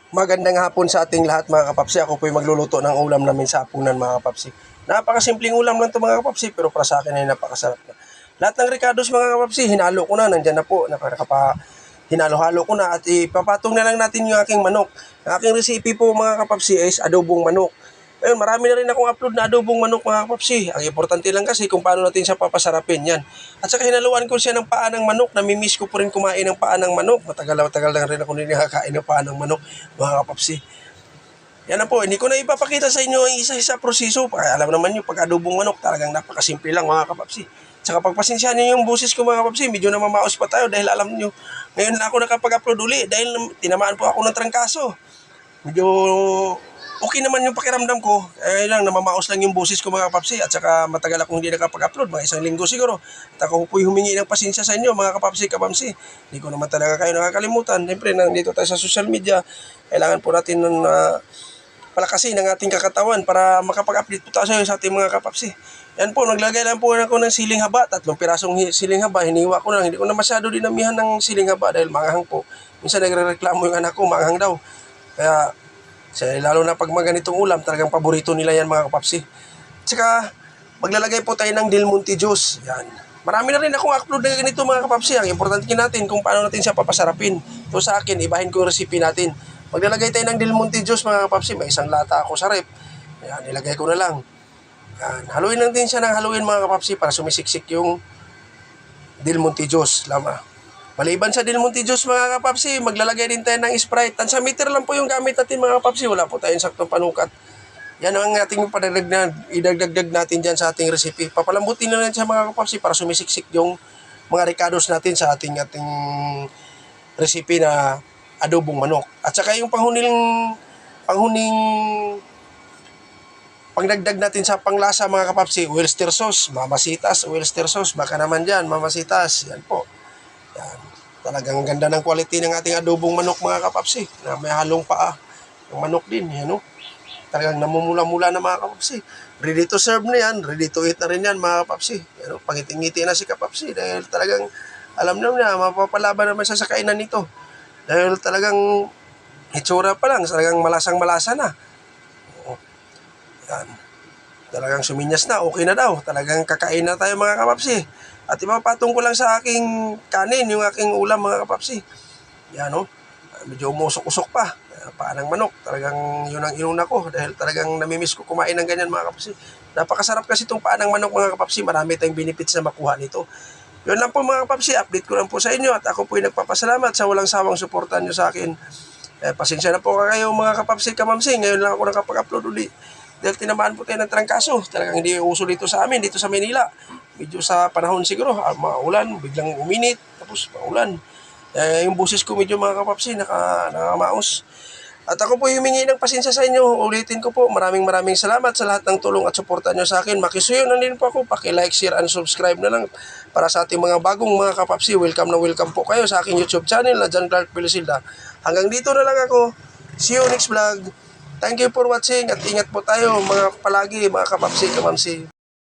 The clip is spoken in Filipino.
Magandang hapon sa ating lahat mga kapapsi. Ako po ay magluluto ng ulam namin sa hapunan mga kapapsi. Napakasimpleng ulam lang ito mga kapapsi, pero para sa akin ay napakasarap na. Lahat ng ricados mga kapapsi, hinalo ko na, nandyan na po. Hinalo-halo ko na at ipapatong na lang natin yung aking manok. Ang aking recipe po mga kapapsi is adobong manok. Ayun, marami na rin akong upload na adobong manok mga kapapsi. Ang importante lang kasi kung paano natin siya papasarapin yan. At saka hinaluan ko siya ng paa ng manok. Namimiss ko po rin kumain ng paa ng manok. Matagal na rin ako nakakain ng paa ng manok mga kapapsi. Yan na po, hindi ko na ipapakita sa inyo ang isa-isa proseso. Alam naman nyo, pag adobong manok, talagang napakasimple lang mga kapapsi. Tsaka pagpasensyahan nyo yung busis ko mga kapapsi, medyo namamaos pa tayo dahil alam nyo, ngayon na ako nakapag-upload uli dahil tinamaan po ako ng trangkaso. Medyo okay naman yung pakiramdam ko. Lang, namamaos lang yung busis ko mga kapapsi at saka matagal akong hindi nakapag-upload, mga 1 linggo siguro. At ako po humingi ng pasensya sa inyo mga kapapsi, kapamsi. Hindi ko naman talaga kayo nakakalimutan. Siyempre, nandito tayo sa social media. Kailangan po natin ng palakasin ng ating kakatawan para makapag-update po tayo sa ating mga kapapsi. Yan po, naglagay lang po ako ng siling haba. 3 pirasong siling haba, hiniwa ko na. Hindi ko na masyado dinamihan ng siling haba dahil manghang po. Minsan nagre-reklamo yung anak ko, manghang daw. Kaya, lalo na pag ganitong ulam, talagang paborito nila yan mga kapapsi. Tsaka, maglalagay po tayo ng Del Monte juice. Yan. Marami na rin akong upload na ganito mga kapapsi. Ang importante natin kung paano natin siya papasarapin. Ito sa akin, ibahin ko yung recipe natin. Maglalagay tayo ng Del Monte juice mga kapapsi. May 1 lata ako sa rep. Yan, ilagay ko na lang. Yan. Haluin lang din siya ng haluin mga kapapsi para sumisiksik yung Del Monte juice. Maliban sa Del Monte juice mga kapapsi, maglalagay din tayo ng Sprite. Tansameter lang po yung gamit natin mga kapapsi. Wala po tayong saktong panukat. Yan ang ating idagdag natin dyan sa ating recipe. Papalambutin na lang siya mga kapapsi para sumisiksik yung mga ricados natin sa ating recipe na adobong manok. At saka yung panghuning pangdagdag natin sa panglasa mga kapapsi, Worcester sauce, mamasitas, Worcester sauce, baka naman dyan, mamasitas. Yan po. Yan. Talagang ganda ng quality ng ating adobong manok mga kapapsi na may halong paa ng manok din. Yan, no? Talagang namumula-mula na mga kapapsi. Ready to serve na yan, ready to eat na rin yan mga kapapsi. Yan, no? Pangiting-ngiti na si kapapsi dahil talagang alam na mapapalaban naman siya sa kainan nito. Dahil talagang itsura pa lang, talagang malasang-malasa na. Yan. Talagang suminyas na, okay na daw. Talagang kakain na tayo mga kapapsi. At ipapatong ko lang sa aking kanin, yung aking ulam mga kapapsi. Yan, no? Medyo umusok-usok pa. Paa ng manok. Talagang yun ang inuna ko dahil talagang namimiss ko kumain ng ganyan mga kapapsi. Napakasarap kasi itong paa ng manok mga kapapsi. Marami tayong benefits na makuha nito. Yun lang po mga kapapsi. Update ko lang po sa inyo at ako po ay nagpapasalamat sa walang sawang suportan nyo sa akin. Pasensya na po kayo mga kapapsi, kamamsi. Ngayon lang ako nakapag-upload uli. Dahil tinamaan po tayo ng trangkaso. Talagang hindi uso dito sa amin, dito sa Manila. Medyo sa panahon siguro, maulan, biglang uminit, tapos maulan. Yung busis ko medyo mga kapapsi, nakamaos. At ako po humingi ng pasensya sa inyo. Ulitin ko po, maraming salamat sa lahat ng tulong at suporta nyo sa akin. Makisuyo na din po ako, paki-like, share, and subscribe na lang para sa ating mga bagong mga kapapsi. Welcome na welcome po kayo sa aking YouTube channel na John Clark Pilisilda. Hanggang dito na lang ako. See you next vlog. Thank you for watching at ingat po tayo mga palagi mga kapapsi, kamamsi.